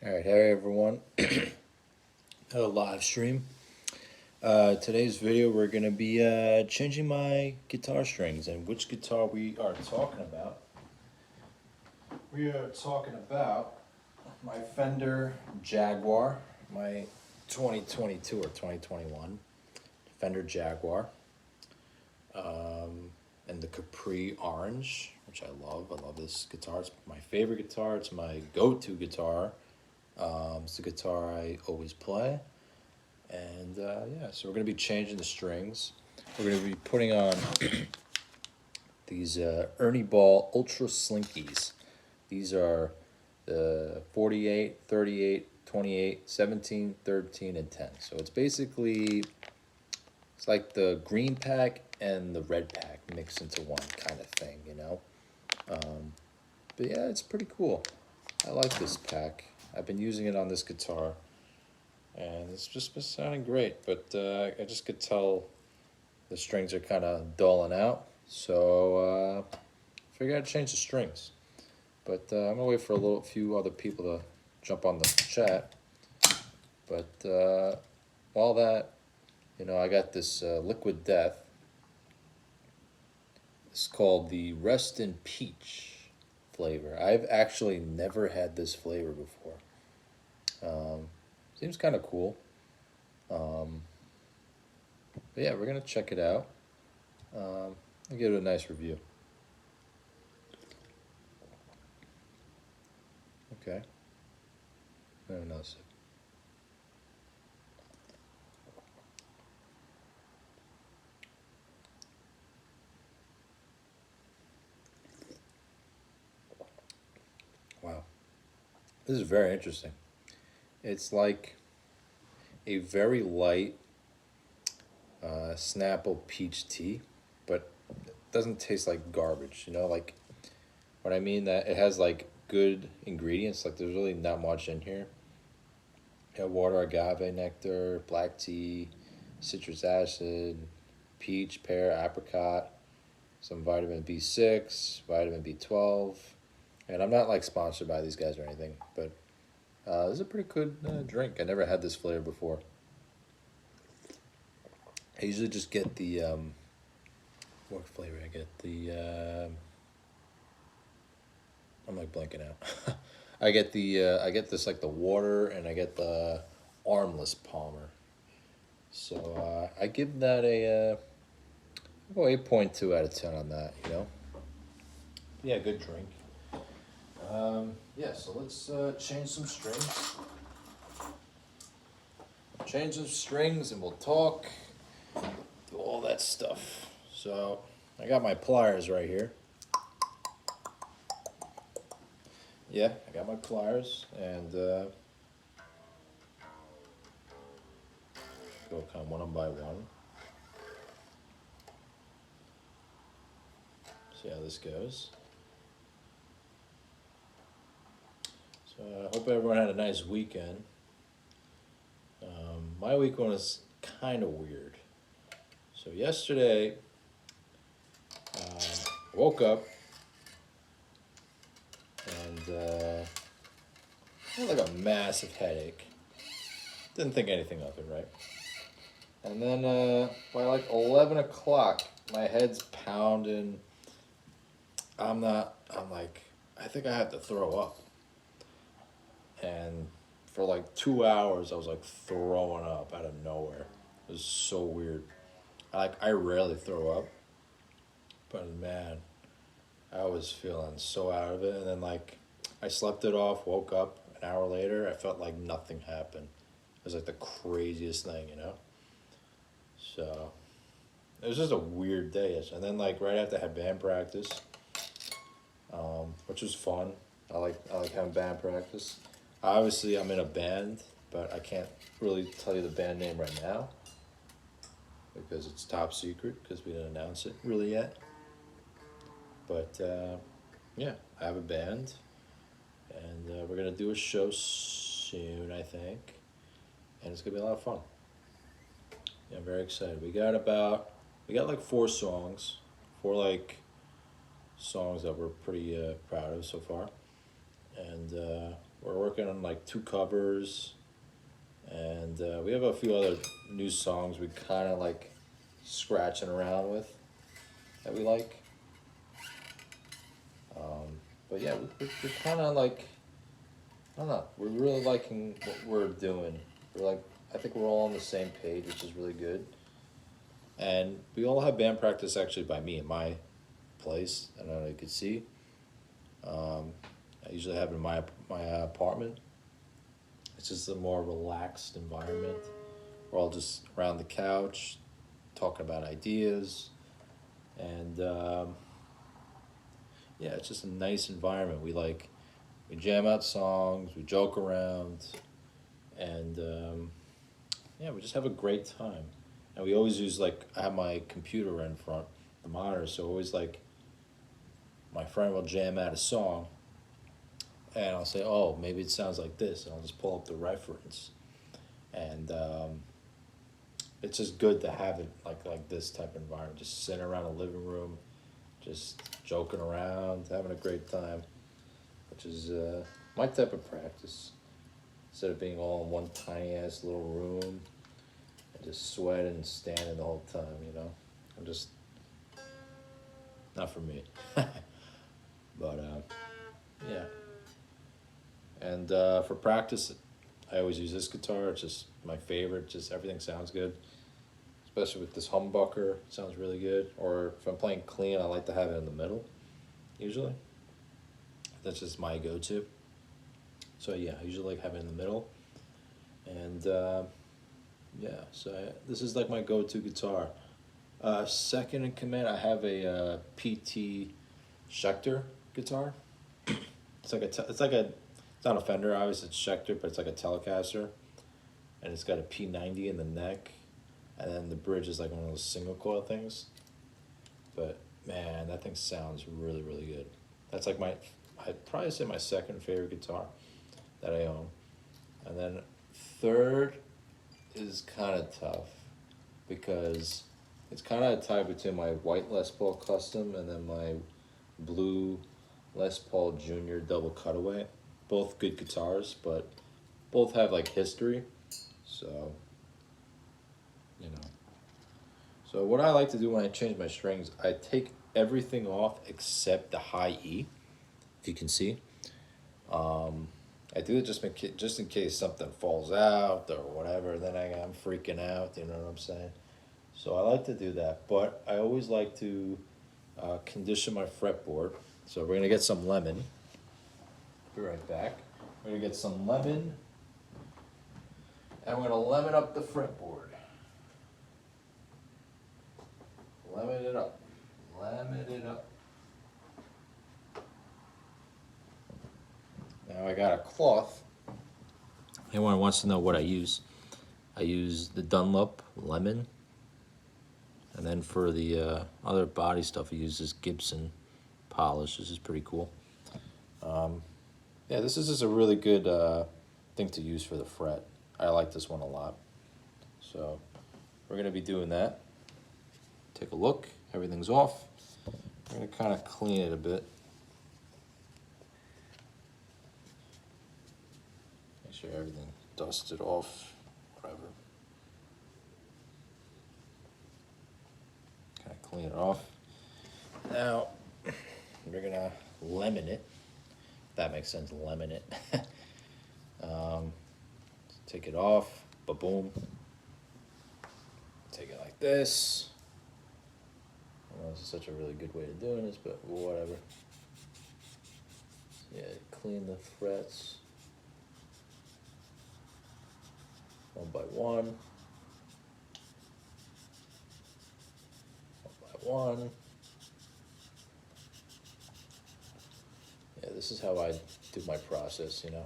All right, hey everyone. A live stream. Today's video, we're gonna be changing my guitar strings, and which guitar we are talking about. We are talking about my Fender Jaguar, my 2022 or 2021 Fender Jaguar, and the Capri Orange, which I love. I love this guitar. It's my favorite guitar. It's my go-to guitar. It's the guitar I always play. And yeah, so we're going to be changing the strings. We're going to be putting on these Ernie Ball Ultra Slinkies. These are the 48, 38, 28, 17, 13, and 10. So it's basically, it's like the green pack and the red pack mixed into one kind of thing, you know? But yeah, it's pretty cool. I like this pack. I've been using it on this guitar, and it's just been sounding great, but I just could tell the strings are kind of dulling out, so figured I'd change the strings. But I'm gonna wait for few other people to jump on the chat. But while that, I got this Liquid Death. It's called the Rest in Peach flavor. I've actually never had this flavor before. Seems kind of cool. But yeah, we're gonna check it out. I'll give it a nice review. Okay. Very nice. Wow. This is very interesting. It's like a very light Snapple peach tea, but it doesn't taste like garbage. Like what I mean, that it has like good ingredients. Like there's really not much in here. You have water, agave nectar, black tea, citrus acid, peach, pear, apricot, some vitamin B6, vitamin B12. And I'm not like sponsored by these guys or anything, but this is a pretty good drink. I never had this flavor before. I usually just get the what flavor I get? I'm like blanking out. I get this like the water, and I get the armless Palmer. So I give that a I'll go 8.2 out of 10 on that. Yeah, good drink. Yeah, so let's change some strings. Change some strings, and we'll talk. Do all that stuff. So I got my pliers right here. Yeah, I got my pliers, and go kind of one by one. See how this goes. So I hope everyone had a nice weekend. My weekend was kind of weird. So yesterday, I woke up and I had like a massive headache. Didn't think anything of it, right? And then by like 11 o'clock, my head's pounding. I'm like, I think I have to throw up. And for like 2 hours, I was like throwing up out of nowhere. It was so weird. I rarely throw up, but man, I was feeling so out of it. And then like I slept it off, woke up an hour later, I felt like nothing happened. It was like the craziest thing. So it was just a weird day. And then like right after I had band practice, which was fun. I like having band practice. Obviously, I'm in a band, but I can't really tell you the band name right now because it's top secret because we didn't announce it really yet. But yeah, I have a band, and we're gonna do a show soon, I think, and it's gonna be a lot of fun. Yeah, I'm very excited. We got like four songs that we're pretty proud of so far, and we're working on like 2 covers, and we have a few other new songs we kind of like scratching around with that we like. But yeah, we're kind of like, I don't know, we're really liking what we're doing. We're like, I think we're all on the same page, which is really good. And we all have band practice actually by me in my place. I don't know if you could see. I usually have it in my apartment. It's just a more relaxed environment. We're all just around the couch, talking about ideas, and yeah, it's just a nice environment. We jam out songs, we joke around, and yeah, we just have a great time. And we always use like, I have my computer in front, the monitor, so always like my friend will jam out a song, and I'll say, oh, maybe it sounds like this, and I'll just pull up the reference, and it's just good to have it like this type of environment, just sitting around a living room, just joking around, having a great time, which is my type of practice. Instead of being all in one tiny ass little room and just sweating and standing the whole time, you know, I'm just not for me. But yeah, and for practice, I always use this guitar. It's just my favorite. Just everything sounds good, especially with this humbucker. It sounds really good. Or if I'm playing clean, I like to have it in the middle. Usually, that's just my go-to. So yeah, I usually like having it in the middle. And yeah, so this is like my go-to guitar. Second in command, I have a PT Schecter guitar. It's like it's not a Fender, obviously it's Schecter, but it's like a Telecaster, and it's got a P90 in the neck, and then the bridge is like one of those single coil things. But man, that thing sounds really, really good. That's like I'd probably say my second favorite guitar that I own. And then third is kind of tough because it's kind of a tie between my white Les Paul Custom and then my blue Les Paul Junior double cutaway. Both good guitars, but both have like history. So, you know. So what I like to do when I change my strings, I take everything off except the high E, if you can see. I do it just in case something falls out or whatever, then I'm freaking out, you know what I'm saying? So I like to do that, but I always like to condition my fretboard. So we're going to get some lemon. Be right back. We're going to get some lemon, and we're going to lemon up the fretboard. Lemon it up. Lemon it up. Now I got a cloth. Anyone wants to know what I use the Dunlop lemon. And then for the other body stuff, I use this Gibson polish. This is pretty cool. Yeah, this is just a really good thing to use for the fret. I like this one a lot. So we're going to be doing that. Take a look. Everything's off. We're going to kind of clean it a bit. Make sure everything dusted off, whatever. Kind of clean it off. Now, we're going to lemon it. If that makes sense, lemon it. Take it off, ba-boom. Take it like this. I don't know, this is such a really good way of doing this, but whatever. Yeah, clean the frets one by one. One by one. Yeah, this is how I do my process, you know.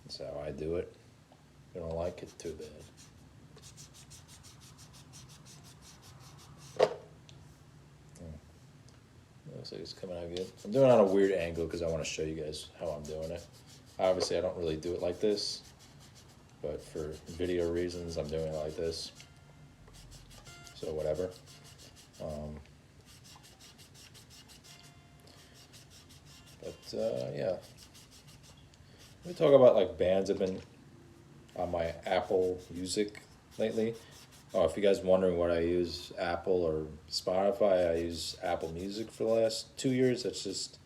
That's how I do it. If you don't like it, too bad. Looks like it's coming out good. I'm doing it on a weird angle because I want to show you guys how I'm doing it. Obviously, I don't really do it like this, but for video reasons, I'm doing it like this. so whatever. Um, yeah, we talk about like bands I've been on my Apple Music lately. Oh, if you guys wondering what I use, Apple or Spotify, I use Apple Music for the last 2 years. That's just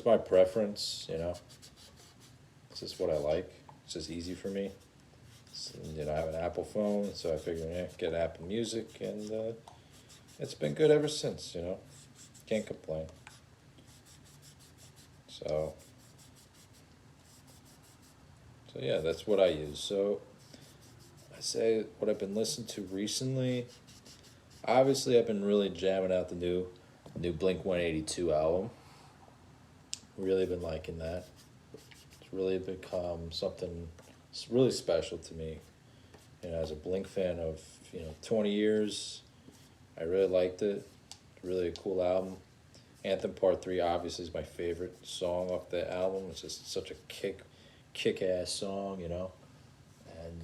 my preference, you know. It's just what I like. It's just easy for me. You know, I have an Apple phone, so I figured, yeah, get Apple Music, and it's been good ever since, you know. Can't complain. So, so yeah, that's what I use. So, I say what I've been listening to recently. Obviously, I've been really jamming out the new Blink 182 album. Really been liking that. It's really become something really special to me. You know, as a Blink fan of 20 years, I really liked it. Really a cool album. Anthem Part 3 obviously is my favorite song off the album. It's just such a kick ass song, you know. And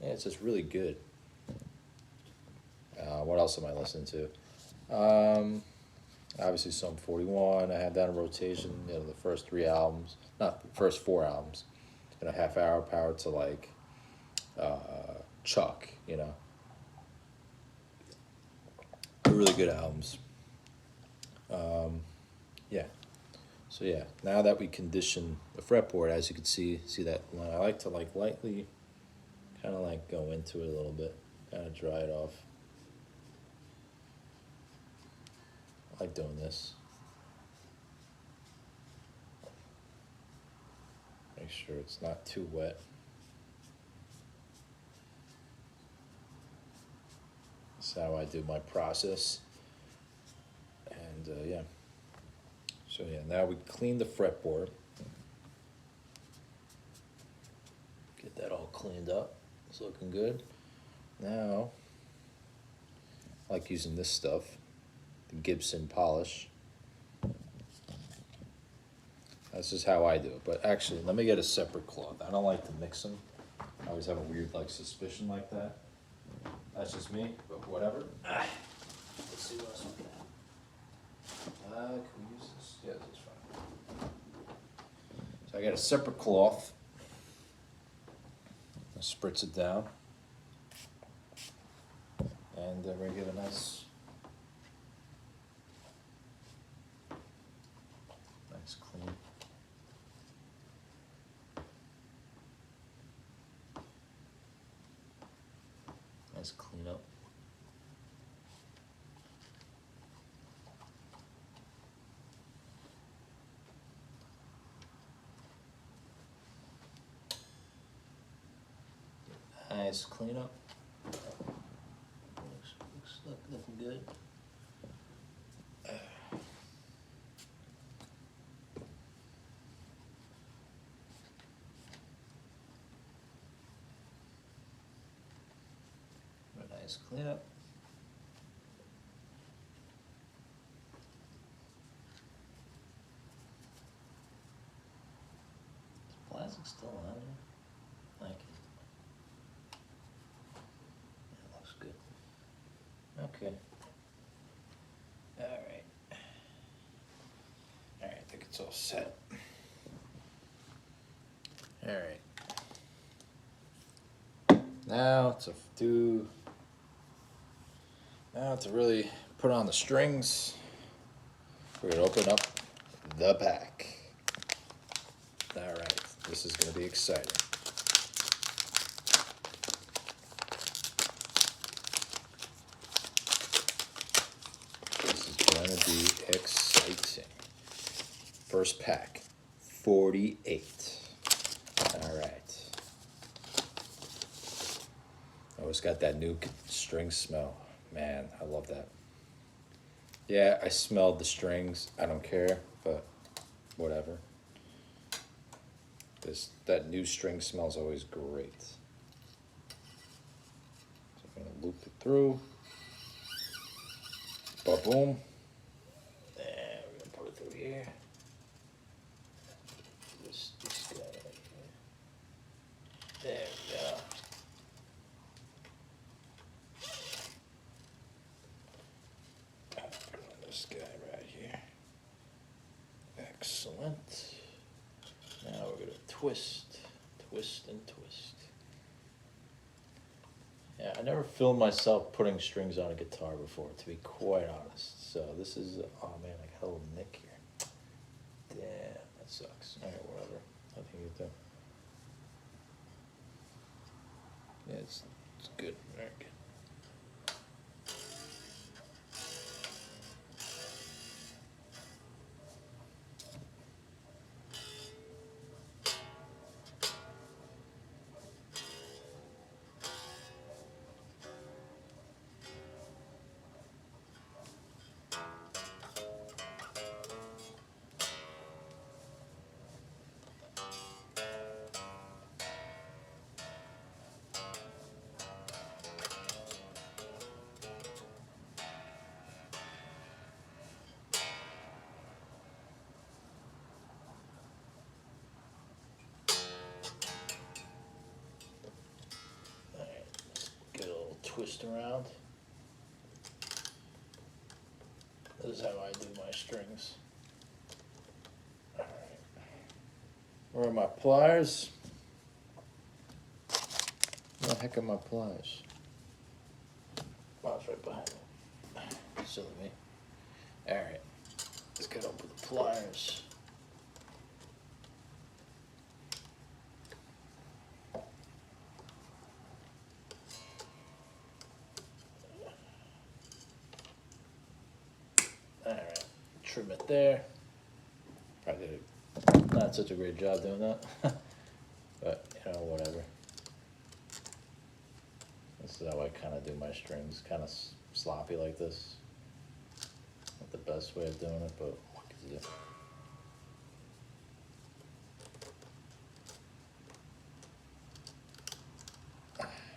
yeah, it's just really good. What else am I listening to? Obviously Sum 41. I had that in rotation, you know, the first 3 albums. Not the first 4 albums. In a half hour power to like Chuck, you know. Really good albums. Yeah. So yeah, now that we condition the fretboard, as you can see that line, I like to like lightly, kind of like go into it a little bit, kind of dry it off. I like doing this. Make sure it's not too wet. That's how I do my process. And yeah. So yeah, now we clean the fretboard. Get that all cleaned up. It's looking good. Now, I like using this stuff, the Gibson polish. That's just how I do it. But actually, let me get a separate cloth. I don't like to mix them. I always have a weird like suspicion like that. That's just me, but whatever. Let's see what else we got. Can we use this? Yeah, this is fine. So I got a separate cloth. I spritz it down. And we're going to give a nice clean. Nice clean up. Nice clean up. Looks looking good. A nice clean up. Is the plastic still on there? Thank you. That looks good. Okay. Alright. Alright, I think it's all set. Alright. Now to really put on the strings, we're gonna open up the pack. Alright, this is gonna be exciting. This is gonna be exciting. First pack, 48. Alright. Oh, it's got that new string smell. Man, I love that. Yeah, I smelled the strings. I don't care, but whatever. That new string smells always great. So I'm gonna loop it through. Ba-boom. And we're gonna put it through here. This guy right here. There we go. Excellent. Now we're going to twist, twist, and twist. Yeah, I never filmed myself putting strings on a guitar before, to be quite honest. So this is, oh man, I got a little nick here. Damn, that sucks. All right, whatever. Nothing you do. Yeah, it's good. Very good. Twist around. This is how I do my strings. All right. Where are my pliers? Where the heck are my pliers? Oh, it's right behind me. Silly me. All right. Let's get up with the pliers. Alright, trim it there. Probably did not such a great job doing that, but you know, whatever. This is how I kind of do my strings, kind of sloppy like this. Not the best way of doing it, but what can you do?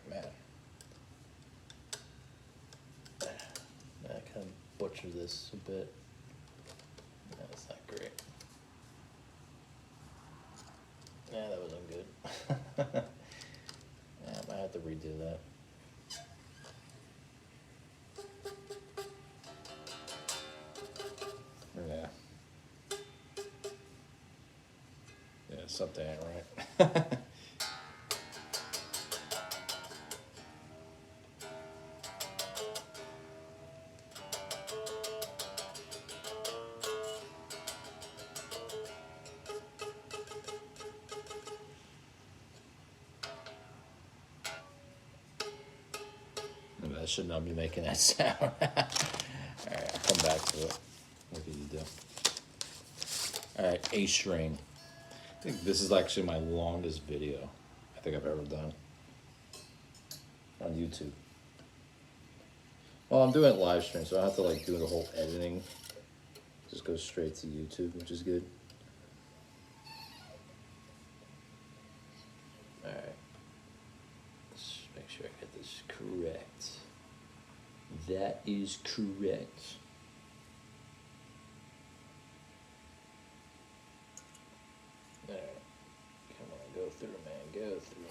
Man. I kind of butchered this a bit. That's not great. Yeah, that wasn't good. Yeah, I might have to redo that. Yeah. Yeah, something ain't right. I should not be making that sound. Alright, I'll come back to it. What can you do? Alright, A string. I think this is actually my longest video I think I've ever done on YouTube. Well, I'm doing it live stream, so I don't have to like do the whole editing. Just go straight to YouTube, which is good. Alright. Let's make sure I get this correct. That is correct. Alright. Come on, go through, man. Go through.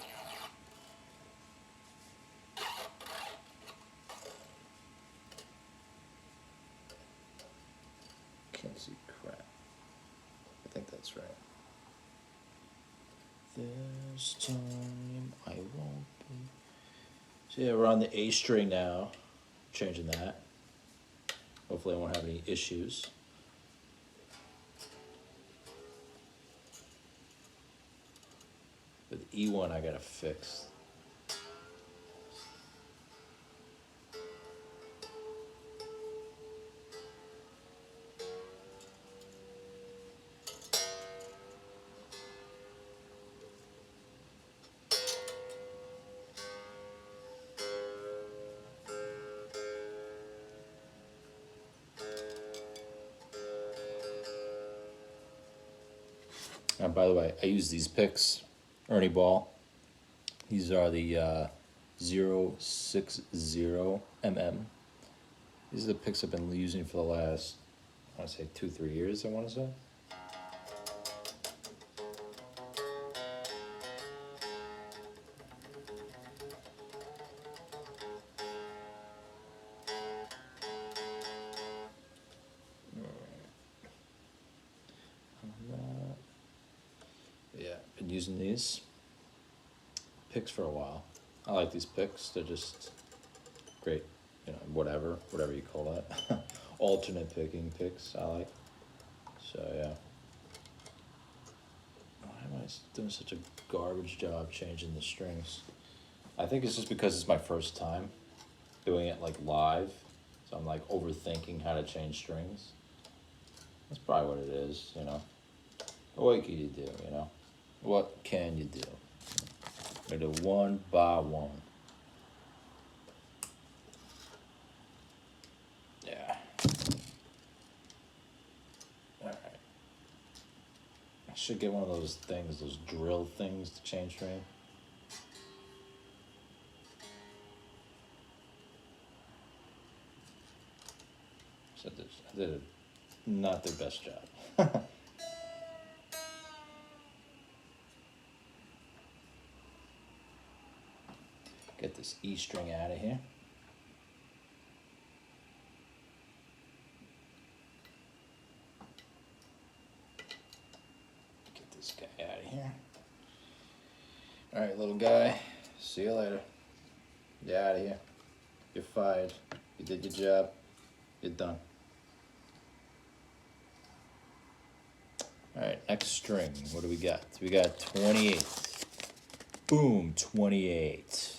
Can't see crap. I think that's right. This time I won't be. So yeah, we're on the A string now. Changing that. Hopefully I won't have any issues. But the E1 I gotta fix. And by the way, I use these picks, Ernie Ball. These are the 060 mm. These are the picks I've been using for the last, I want to say 2-3 years, I want to say. been using these picks for a while. I like these picks. They're just great, whatever you call that. Alternate picking picks I like. So yeah. Why am I doing such a garbage job changing the strings? I think it's just because it's my first time doing it like live. So I'm like overthinking how to change strings. That's probably what it is, But what can you do, What can you do? We do one by one. Yeah. Alright. I should get one of those things, those drill things to change string. So I did not their best job. Get this E string out of here. Get this guy out of here. All right, little guy. See you later. Get out of here. You're fired. You did your job. You're done. All right, next string. What do we got? We got 28. Boom, 28.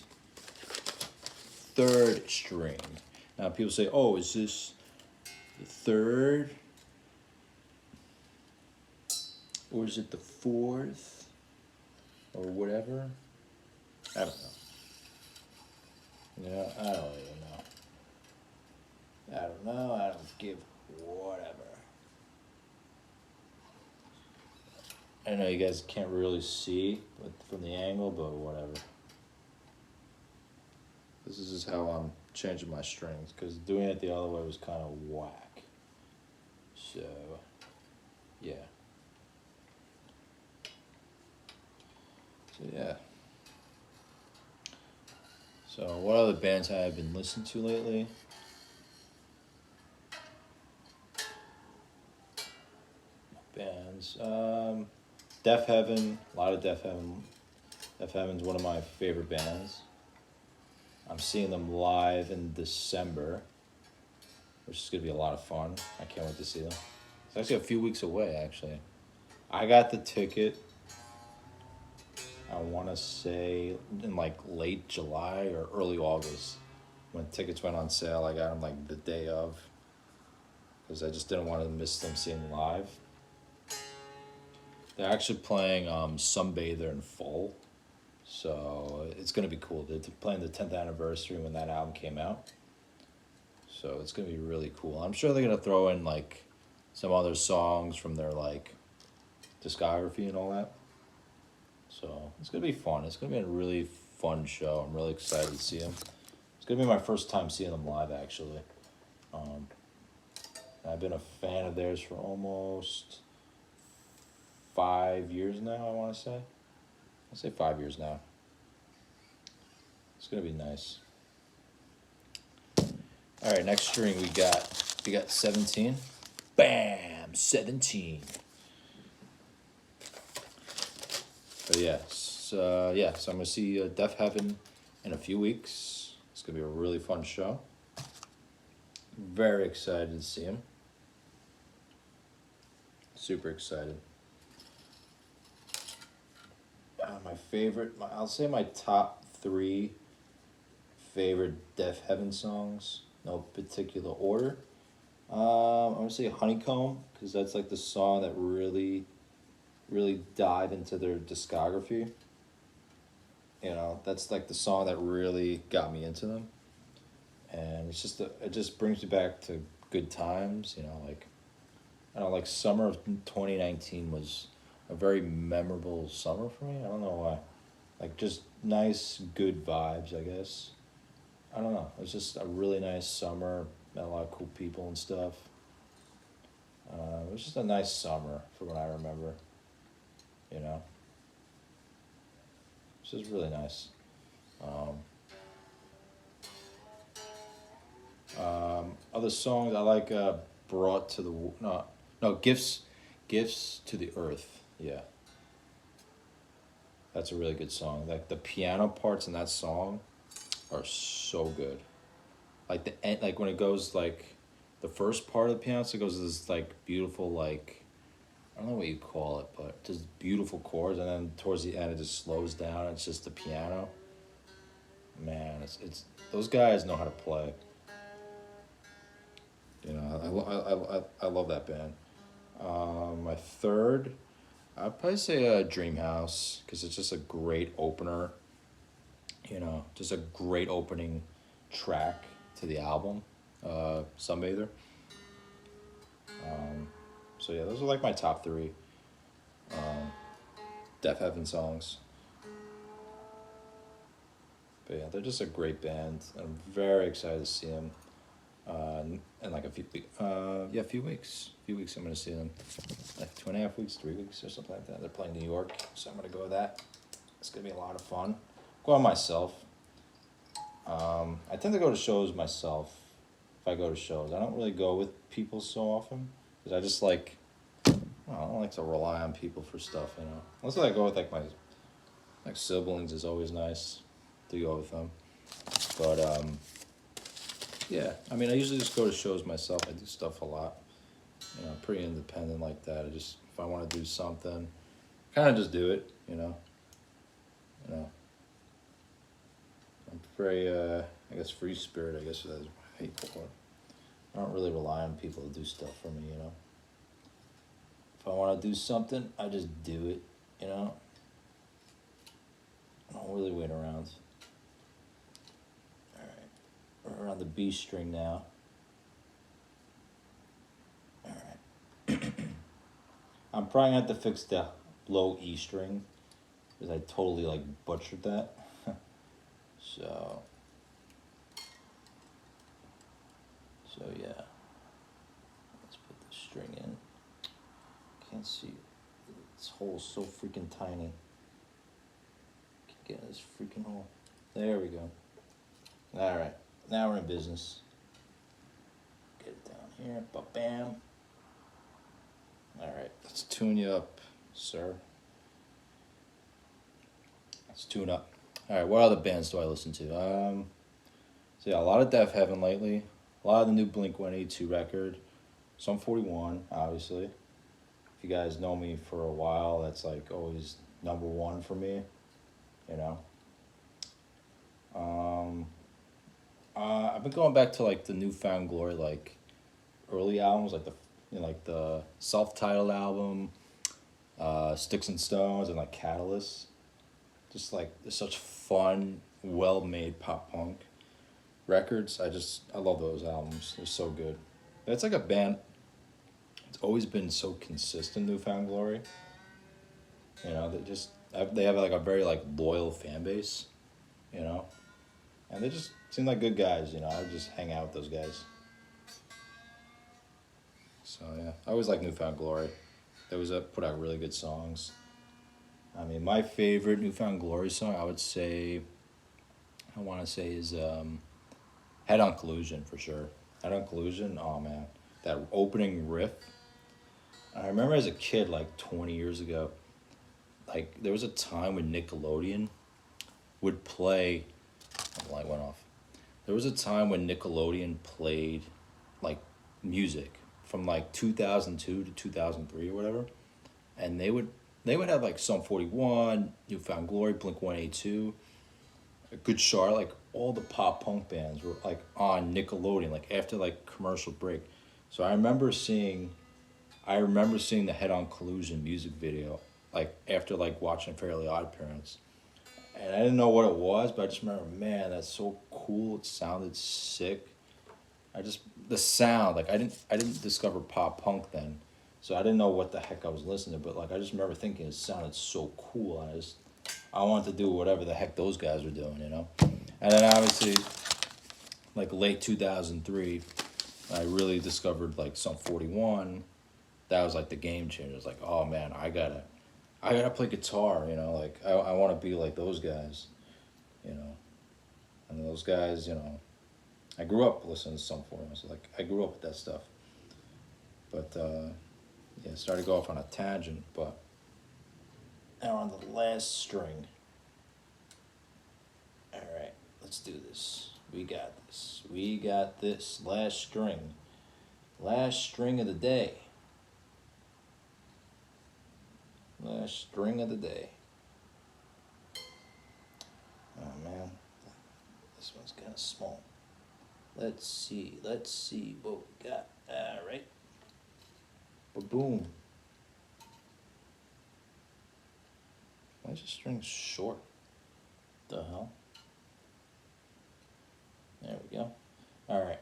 Third string. Now people say, oh, is this the third? Or is it the fourth? Or whatever? I don't know. Yeah, I don't even know. I don't know. I don't give whatever. I know you guys can't really see from the angle, but whatever. This is just how I'm changing my strings, because doing it the other way was kind of whack. So, yeah. So, yeah. So, what other bands have I been listening to lately? Bands. Deaf Heaven. A lot of Deaf Heaven. Deaf Heaven's one of my favorite bands. I'm seeing them live in December, which is going to be a lot of fun. I can't wait to see them. It's actually a few weeks away, actually. I got the ticket, I want to say, in like late July or early August. When tickets went on sale, I got them like the day of, because I just didn't want to miss them seeing them live. They're actually playing Sunbather in full. So it's going to be cool. They're playing the 10th anniversary when that album came out. So it's going to be really cool. I'm sure they're going to throw in like some other songs from their like discography and all that. So it's going to be fun. It's going to be a really fun show. I'm really excited to see them. It's going to be my first time seeing them live, actually. I've been a fan of theirs for almost 5 years now, I want to say. I'll say 5 years now. It's gonna be nice. All right, next string we got 17. Bam, 17. But yeah, so I'm gonna see Deaf Heaven in a few weeks. It's gonna be a really fun show. Very excited to see him. Super excited. My favorite, I'll say my top 3 favorite Deaf Heaven songs, no particular order. I'm gonna say Honeycomb, because that's like the song that really dive into their discography. That's like the song that really got me into them. And it's just, it just brings me back to good times, like summer of 2019 was a very memorable summer for me. I don't know why. Like, just nice, good vibes, I guess. I don't know. It was just a really nice summer. Met a lot of cool people and stuff. It was just a nice summer from what I remember. It's just really nice. Other songs I like, Brought to the... No, Gifts to the Earth. Yeah. That's a really good song. Like the piano parts in that song are so good. Like the end, like when it goes like the first part of the piano, so it goes this like beautiful like I don't know what you call it, but just beautiful chords, and then towards the end it just slows down. It's just the piano. Man, it's those guys know how to play. You know, I love that band. My third, I'd probably say Dream House because it's just a great opener. You know, just a great opening track to the album, Sunbather. So yeah, those are like my top three Deaf Heaven songs. But yeah, they're just a great band. I'm very excited to see them. In like a few, yeah, a few weeks. A few weeks, I'm gonna see them. Like 2.5 weeks, 3 weeks, or something like that. They're playing New York, so I'm gonna go to that. It's gonna be a lot of fun. Go on myself. I tend to go to shows myself. If I go to shows, I don't really go with people so often because I just like I don't like to rely on people for stuff, you know. Unless I go with like my like siblings is always nice to go with them. But yeah, I mean I usually just go to shows myself. I do stuff a lot. You know, I'm pretty independent like that. I just if I want to do something, kind of just do it. You know. You know. I'm very I guess free spirit. I guess that's how you call it. I don't really rely on people to do stuff for me. You know. If I want to do something, I just do it. You know. I don't really wait around. All right, we're on the B string now. All right. I'm probably gonna have to fix the low E string because I totally like butchered that. So yeah. Let's put the string in. Can't see. This hole's so freaking tiny. Can't get in this freaking hole. There we go. All right. Now we're in business. Get it down here. Ba-bam. All right. Let's tune you up, sir. Let's tune up. All right. What other bands do I listen to? So yeah, a lot of Deaf Heaven lately. A lot of the new Blink-182 record. Sum 41, obviously. If you guys know me for a while, that's like always number one for me. You know. I've been going back to like the Newfound Glory, like early albums, like the like the self-titled album, Sticks and Stones, and like Catalyst. Just like they're such fun, well-made pop punk records. I love those albums. They're so good. It's like a band. It's always been so consistent. Newfound Glory. You know, they have like a very like loyal fan base. You know, and they just seem like good guys. You know, I just hang out with those guys. So yeah, I always like Newfound Glory. They always put out really good songs. I mean, my favorite Newfound Glory song, I want to say is Head on Collusion for sure. Head on Collusion, oh man, that opening riff. I remember as a kid, like 20 years ago, like there was a time when Nickelodeon would play. Oh, the light went off. There was a time when Nickelodeon played like music from like 2002 to 2003 or whatever, and they would have like Sum 41, Newfound Glory, Blink-182, Good Charlotte, like all the pop punk bands were like on Nickelodeon, like after like commercial break. So I remember seeing the Head on Collusion music video, like after like watching Fairly Odd Parents. And I didn't know what it was, but I just remember, man, that's so cool. It sounded sick. The sound, like I didn't discover pop punk then. So I didn't know what the heck I was listening to, but like I just remember thinking it sounded so cool. I wanted to do whatever the heck those guys were doing, you know? And then obviously, like late 2003, I really discovered like Sum 41. That was like the game changer. It's like, oh man, I gotta play guitar, you know, like I want to be like those guys, you know. And those guys, you know, I grew up listening to Sum 41, so like I grew up with that stuff. But yeah, started to go off on a tangent, but Now on the last string. All right, let's do this. We got this. We got this. Last string. Last string of the day. Last string of the day. Oh man, this one's kind of small. Let's see what we got. All right. Ba-boom. Why is the string short? The hell? There we go. All right.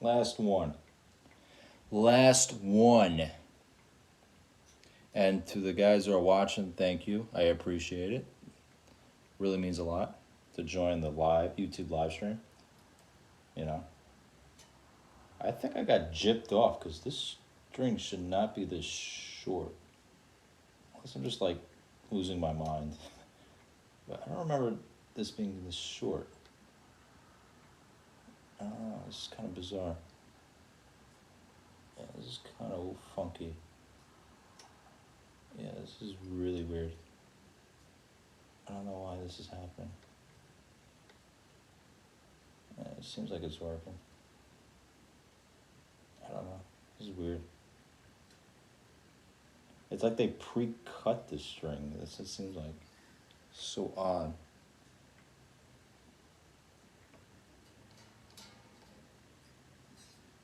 Last one. Last one. And to the guys who are watching, thank you. I appreciate it. Really means a lot to join the live YouTube live stream. You know. I think I got gypped off because this string should not be this short. Unless I'm just like losing my mind. But I don't remember this being this short. I don't know, this is kind of bizarre. Yeah, this is kind of funky. Yeah, this is really weird. I don't know why this is happening. Yeah, it seems like it's working. I don't know. This is weird. It's like they pre-cut this string. This it seems like so odd.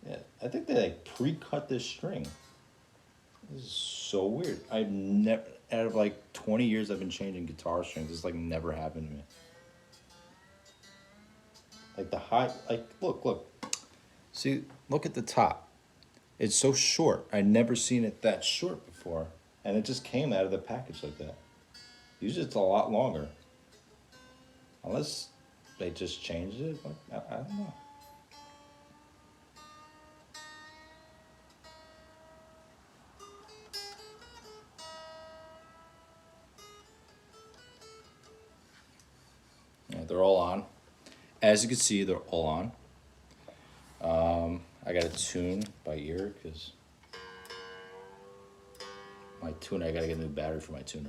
Yeah, I think they like pre-cut this string. This is so weird. I've never, out of like 20 years I've been changing guitar strings, this like never happened to me. Like the high, like look. See, look at the top. It's so short. I'd never seen it that short before. And it just came out of the package like that. Usually it's a lot longer. Unless they just changed it. I don't know. Yeah, they're all on. As you can see, they're all on. I got to tune by ear because my tuner, I got to get a new battery for my tuner.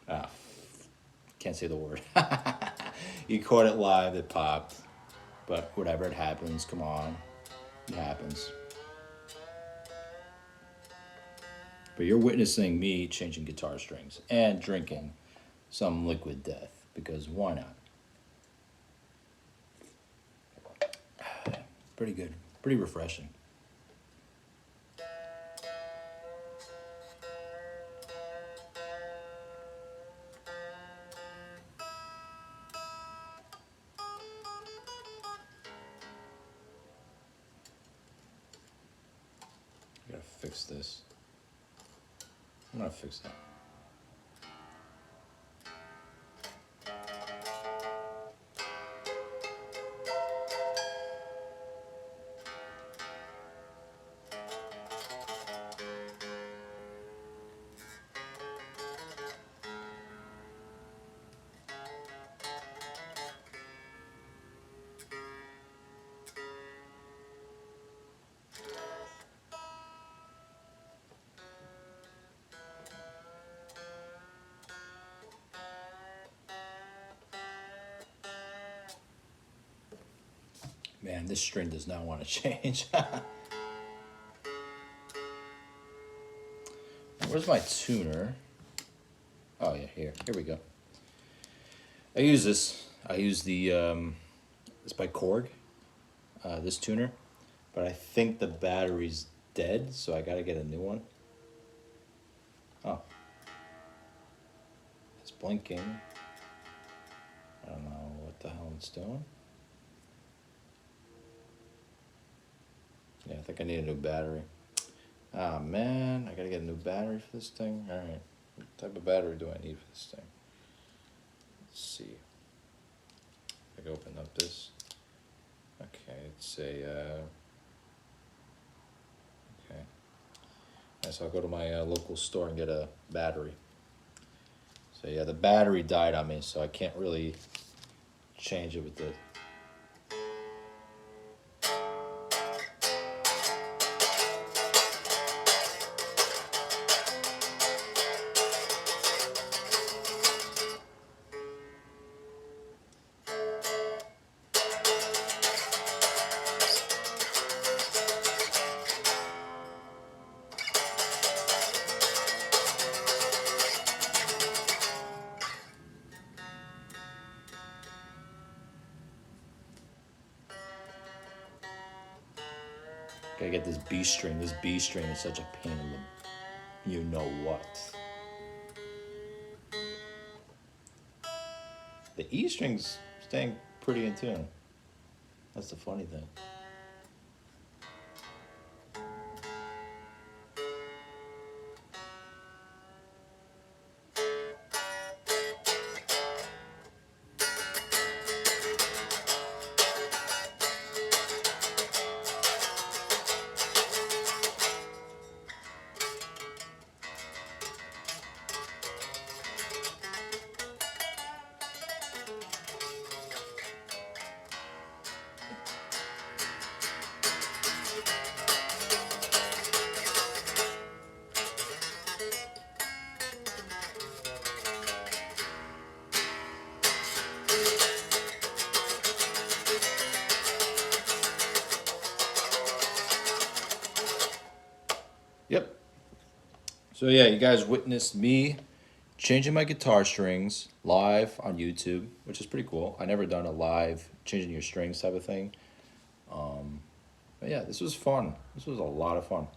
Ah, can't say the word. You caught it live, it popped. But whatever, it happens. Come on. It happens. But you're witnessing me changing guitar strings and drinking some liquid death because why not? Pretty good. Pretty refreshing. I gotta fix this. I'm gonna fix that. Man, this string does not want to change. Where's my tuner? Oh yeah, here we go. I use this. I use the, it's by Korg, this tuner. But I think the battery's dead, so I gotta get a new one. Oh. It's blinking. I don't know what the hell it's doing. Yeah, I think I need a new battery. Ah, man, I gotta get a new battery for this thing. All right. What type of battery do I need for this thing? Let's see. I can open up this. Okay, it's a, okay. So I'll go to my local store and get a battery. So yeah, the battery died on me, so I can't really change it with the. Gotta get this B string. This B string is such a pain in the you know what. The E string's staying pretty in tune. That's the funny thing. Yep. So yeah, you guys witnessed me changing my guitar strings live on YouTube, which is pretty cool. I never done a live changing your strings type of thing. But yeah, this was fun. This was a lot of fun.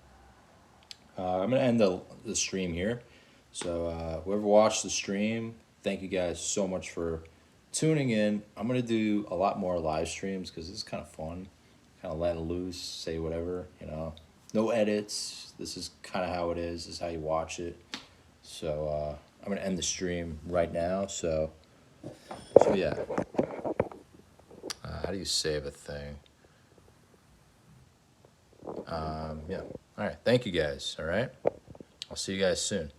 I'm gonna end the stream here. So whoever watched the stream, thank you guys so much for tuning in. I'm gonna do a lot more live streams because this is kind of fun. Kind of let loose, say whatever, you know. No edits. This is kind of how it is. This is how you watch it. So I'm gonna end the stream right now. So yeah. How do you save a thing? Yeah. All right. Thank you guys. All right. I'll see you guys soon.